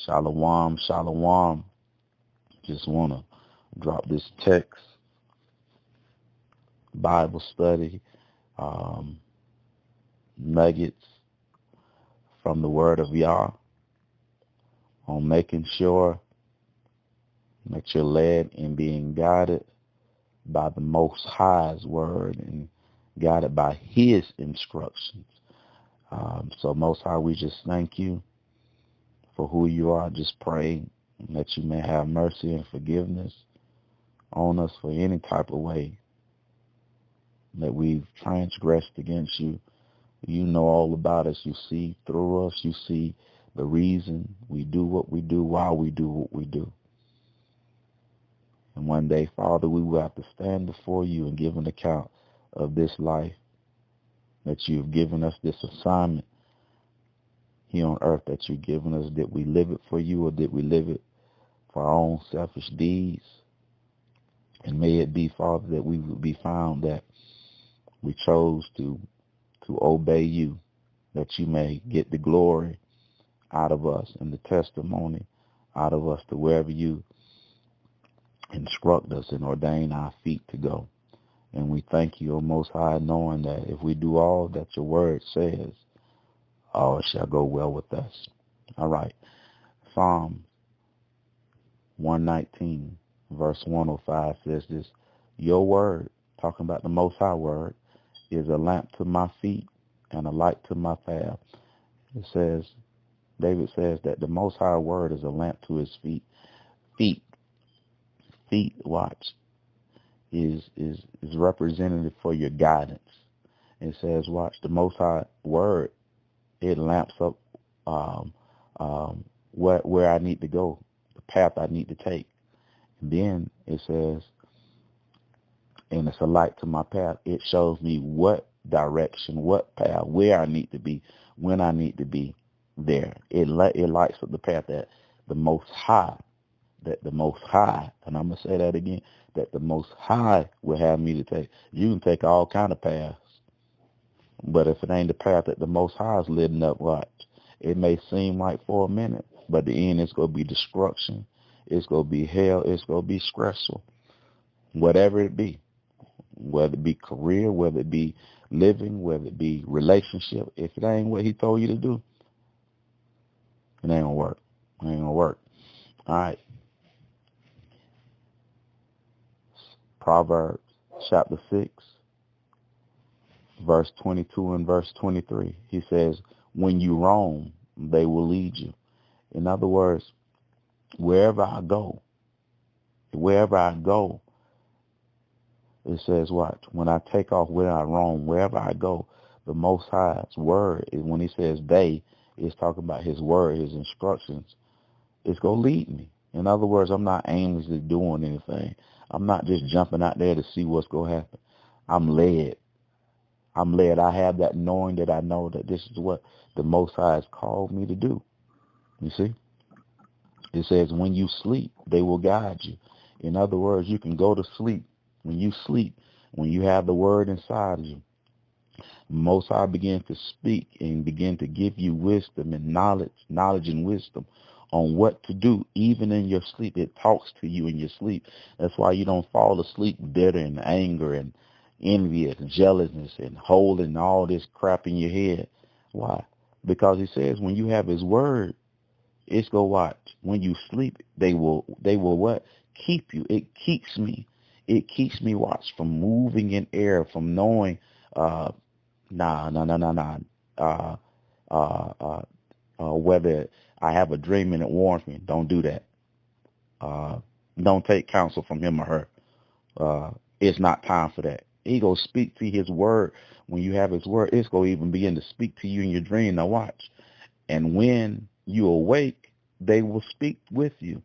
Shalom, shalom. Just want to drop this text, Bible study, nuggets from the Word of Yah on making sure that you're led and being guided by the Most High's Word and guided by His instructions. So Most High, we just thank you for who you are. Just pray that you may have mercy and forgiveness on us for any type of way that we've transgressed against you. You know all about us. You see through us. You see the reason we do what we do, why we do what we do. And one day, Father, we will have to stand before you and give an account of this life that you've given us, this assignment here on earth that you've given us. Did we live it for you, or did we live it for our own selfish deeds? And may it be, Father, that we would be found that we chose to obey you, that you may get the glory out of us and the testimony out of us to wherever you instruct us and ordain our feet to go. And we thank you, O Most High, knowing that if we do all that your word says, all shall go well with us. All right. Psalm 119, verse 105 says this: your word, talking about the Most High word, is a lamp to my feet and a light to my path. It says, David says that the Most High word is a lamp to his feet. Feet, watch, is representative for your guidance. It says, watch, the Most High word, it lamps up where I need to go, the path I need to take. And then it says, and it's a light to my path. It shows me what direction, what path, where I need to be, when I need to be there. It lights up the path that the Most High, and I'm going to say that again, that the Most High will have me to take. You can take all kind of paths, but if it ain't the path that the Most High is leading up, watch, it may seem like for a minute, but the end is going to be destruction. It's going to be hell. It's going to be stressful, whatever it be. Whether it be career, whether it be living, whether it be relationship, if it ain't what he told you to do, it ain't gonna work. It ain't gonna work. All right. Proverbs chapter 6, verse 22 and verse 23. He says, when you roam, they will lead you. In other words, wherever I go, it says, watch, when I take off, where I roam, wherever I go, the Most High's word, when he says they, is talking about his word, his instructions. It's going to lead me. In other words, I'm not aimlessly doing anything. I'm not just jumping out there to see what's going to happen. I'm led. I have that knowing that I know that this is what the Most High has called me to do. You see? It says, when you sleep, they will guide you. In other words, you can go to sleep. When you sleep, when you have the word inside of you, Most High begin to speak and begin to give you wisdom and knowledge and wisdom on what to do, even in your sleep. It talks to you in your sleep. That's why you don't fall asleep bitter and anger and envy and jealousness and holding all this crap in your head. Why? Because he says when you have his word, it's go watch. When you sleep, they will what? Keep you. It keeps me. It keeps me, watch, from moving in air, from knowing, whether I have a dream and it warns me. Don't do that. Don't take counsel from him or her. It's not time for that. He go speak to his word. When you have his word, it's going to even begin to speak to you in your dream. Now watch. And when you awake, they will speak with you.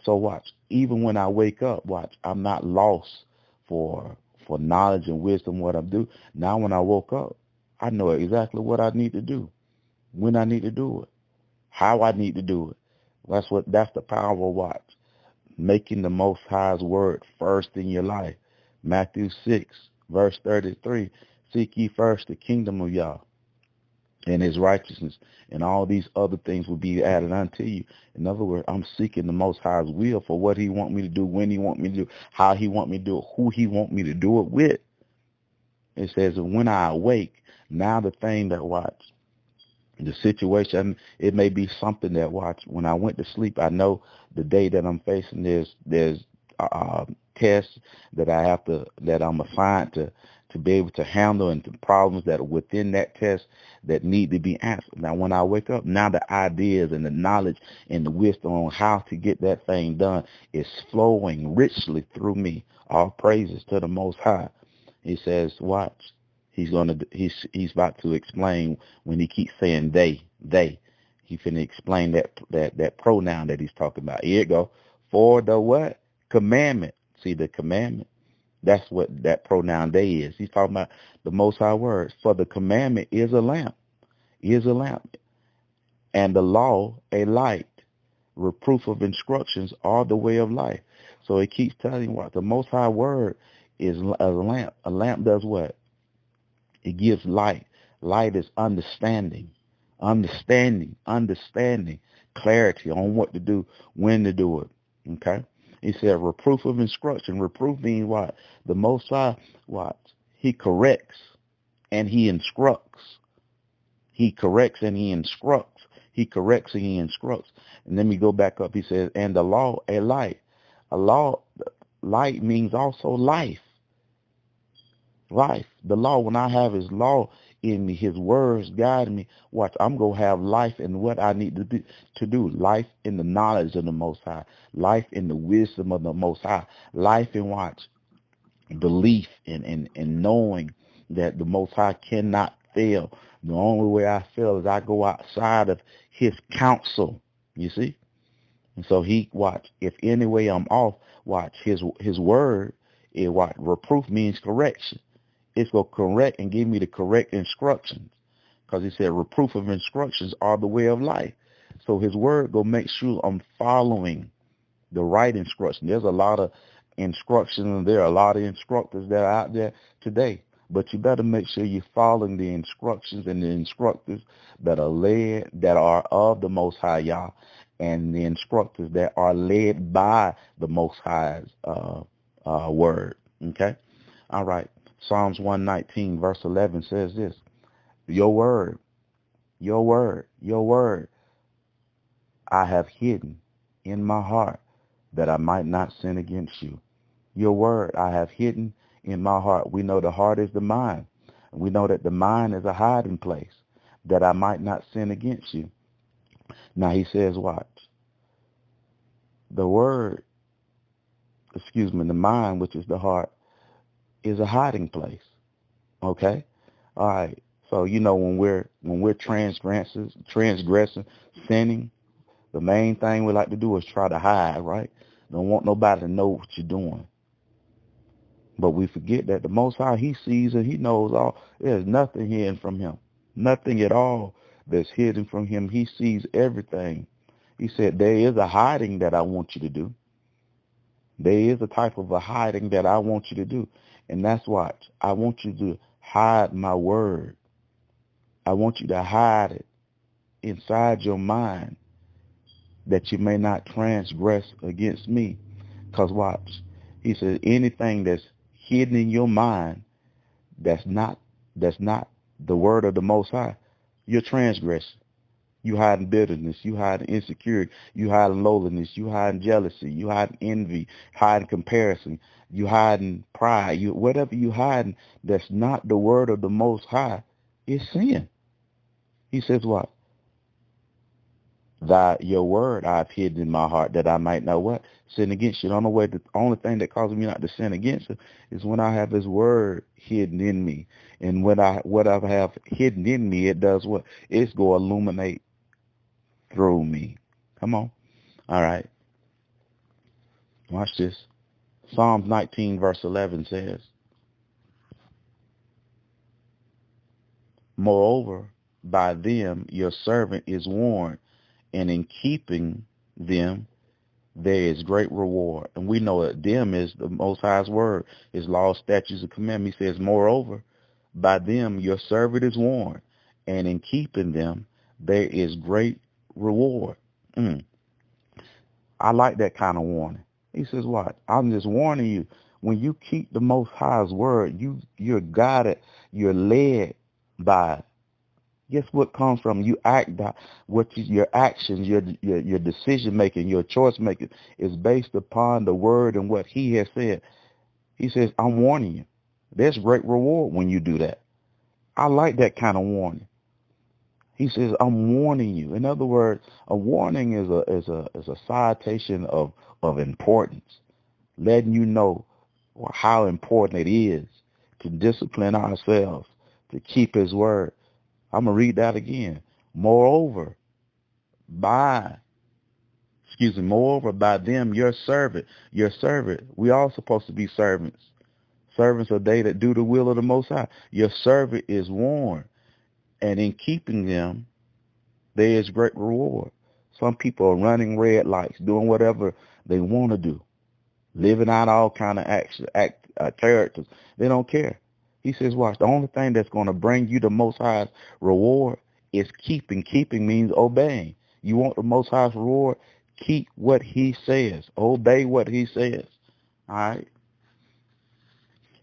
So watch, even when I wake up, watch, I'm not lost for knowledge and wisdom what I'm doing. Now when I woke up, I know exactly what I need to do, when I need to do it, how I need to do it. That's the power of watch. Making the Most High's word first in your life. Matthew 6, verse 33, seek ye first the kingdom of Yah and his righteousness, and all these other things will be added unto you. In other words, I'm seeking the Most High's will for what he want me to do, when he want me to do, how he want me to do it, who he want me to do it with. It says, when I awake, now the thing that watch, the situation, it may be something that watch. When I went to sleep, I know the day that I'm facing, there's tests that I'm assigned to be able to handle, and the problems that are within that test that need to be answered. Now, when I wake up, now the ideas and the knowledge and the wisdom on how to get that thing done is flowing richly through me. All praises to the Most High. He says, watch. He's about to explain when he keeps saying they. He finna explain that pronoun that he's talking about. Here it go. For the what? Commandment. See, the commandment. That's what that pronoun they is. He's talking about the Most High words. For the commandment is a lamp. And the law a light. Reproof of instructions are the way of life. So it keeps telling you what the Most High word is a lamp. A lamp does what? It gives light. Light is understanding, clarity on what to do, when to do it. Okay? He said reproof of instruction. Reproof means what? The Most High, what? He corrects and he instructs. He corrects and he instructs. He corrects and he instructs. And then we go back up. He says, and the law, a light. A law, light means also life. Life. The law, when I have his law in me, his words guide me, watch, I'm going to have life in what I need to do. Life in the knowledge of the Most High. Life in the wisdom of the Most High. Life in watch, belief and knowing that the Most High cannot fail. The only way I fail is I go outside of his counsel. You see? And so he, watch, if any way I'm off, watch, his word, watch, reproof means correction. It's going to correct and give me the correct instructions. Because he said reproof of instructions are the way of life. So his word going to make sure I'm following the right instruction. There's a lot of instructions, and there are a lot of instructors that are out there today. But you better make sure you're following the instructions and the instructors that are led, that are of the Most High Yah, and the instructors that are led by the Most High's word. Okay? All right. Psalms 119, verse 11 says this. Your word, I have hidden in my heart that I might not sin against you. Your word I have hidden in my heart. We know the heart is the mind. We know that the mind is a hiding place, that I might not sin against you. Now he says, watch. The mind, which is the heart, is a hiding place. Okay? All right. So when we're transgressing, sinning, the main thing we like to do is try to hide, right? Don't want nobody to know what you're doing. But we forget that the Most High, he sees and he knows all. There's nothing hidden from him. Nothing at all that's hidden from him. He sees everything. He said, there is a hiding that I want you to do. There is a type of a hiding that I want you to do. And that's what I want you to hide my word. I want you to hide it inside your mind that you may not transgress against me. Because watch, he says anything that's hidden in your mind that's not the word of the Most High, you're transgressing. You hiding bitterness, you hiding insecurity, you hiding lowliness, you hiding jealousy, you hiding envy, hiding comparison, you hiding pride, whatever you hiding that's not the word of the Most High is sin. He says what? Your word I've hidden in my heart that I might know what? Sin against you. The only thing that causes me not to sin against him is when I have his word hidden in me. And what I have hidden in me, it does what? It's going to illuminate through me. Come on. All right. Watch this. Psalms 19 verse 11 says, moreover, by them your servant is warned, and in keeping them there is great reward. And we know that them is the Most High's word, his law, statutes, and commandments. He says, moreover, by them your servant is warned, and in keeping them, there is great reward. I like that kind of warning. He says, what? I'm just warning you. When you keep the Most High's word, you're guided, you're led by it. Guess what comes from you act by your actions, your decision making, your choice making is based upon the word and what he has said. He says, I'm warning you. There's great reward when you do that. I like that kind of warning. He says, I'm warning you. In other words, a warning is a citation of importance, letting you know how important it is to discipline ourselves, to keep his word. I'm going to read that again. Moreover, by them, your servant, we all supposed to be servants. Servants are they that do the will of the Most High. Your servant is warned, and in keeping them, there is great reward. Some people are running red lights, doing whatever they want to do, living out all kind of characters. They don't care. He says, watch, the only thing that's going to bring you the Most High's reward is keeping. Keeping means obeying. You want the Most High's reward? Keep what he says. Obey what he says. All right?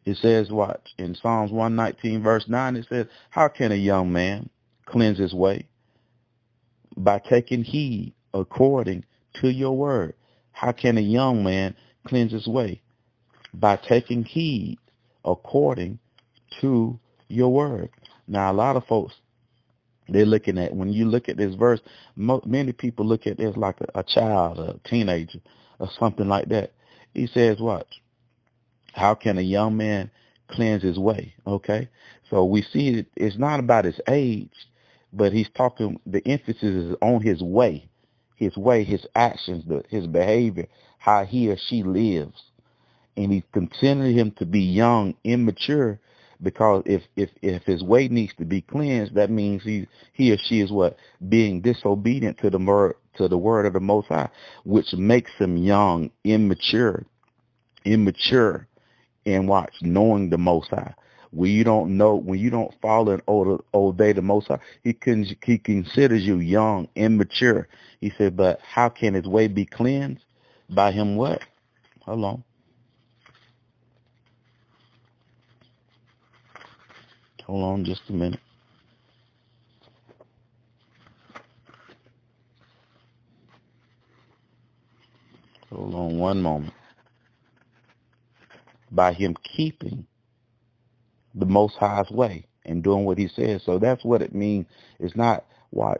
It says, watch, in Psalms 119, verse 9, it says, how can a young man cleanse his way? By taking heed according to your word. How can a young man cleanse his way? By taking heed according to your word. Now, a lot of folks, they're looking at, when you look at this verse, many people look at this like a child, a teenager, or something like that. He says, watch, how can a young man cleanse his way? Okay, so we see that it's not about his age, but he's talking, the emphasis is on his way, his actions, his behavior, how he or she lives. And he's considering him to be young, immature, because if his way needs to be cleansed, that means he or she is what? Being disobedient to the word of the Most High, which makes him young, immature, and watch, knowing the Most High. When you don't follow and obey the Most High, he considers you young, immature. He said, but how can his way be cleansed? By him what? Hold on. Hold on just a minute. Hold on one moment. By him keeping the Most High's way and doing what he says. So that's what it means. It's not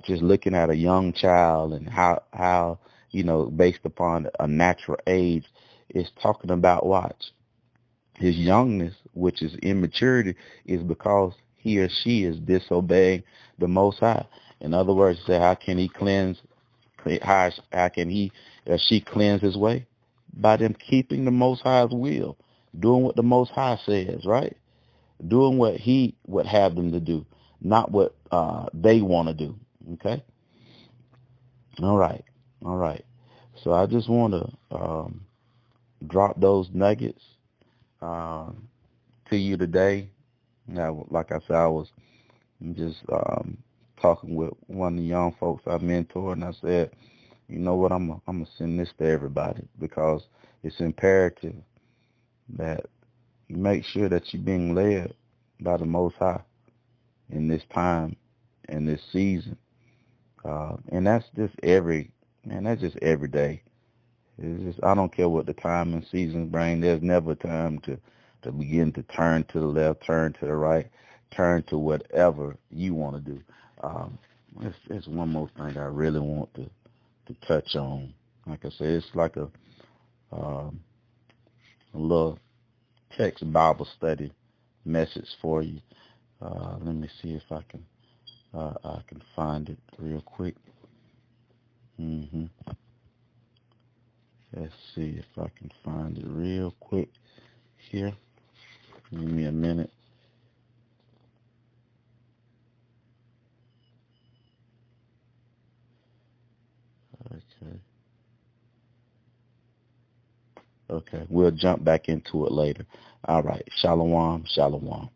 just looking at a young child and how based upon a natural age. It's talking about his youngness, which is immaturity, is because he or she is disobeying the Most High. In other words, say, how can he cleanse? How can he or she cleanse his way? By them keeping the Most High's will, doing what the Most High says, right? Doing what he would have them to do, not what they want to do. Okay? All right. So I just want to drop those nuggets to you today. Now, like I said, I was just talking with one of the young folks I mentor, and I said, you know what, I'm gonna send this to everybody, because it's imperative that you make sure that you're being led by the Most High in this time, in this season, and that's just every day. It's just, I don't care what the time and seasons bring. There's never time to begin to turn to the left, turn to the right, turn to whatever you want to do. It's one more thing I really want to touch on. Like I said, it's like a little text Bible study message for you. Let me see if I can find it real quick. Let's see if I can find it real quick here. Give me a minute. Okay, we'll jump back into it later. All right, shalom, shalom.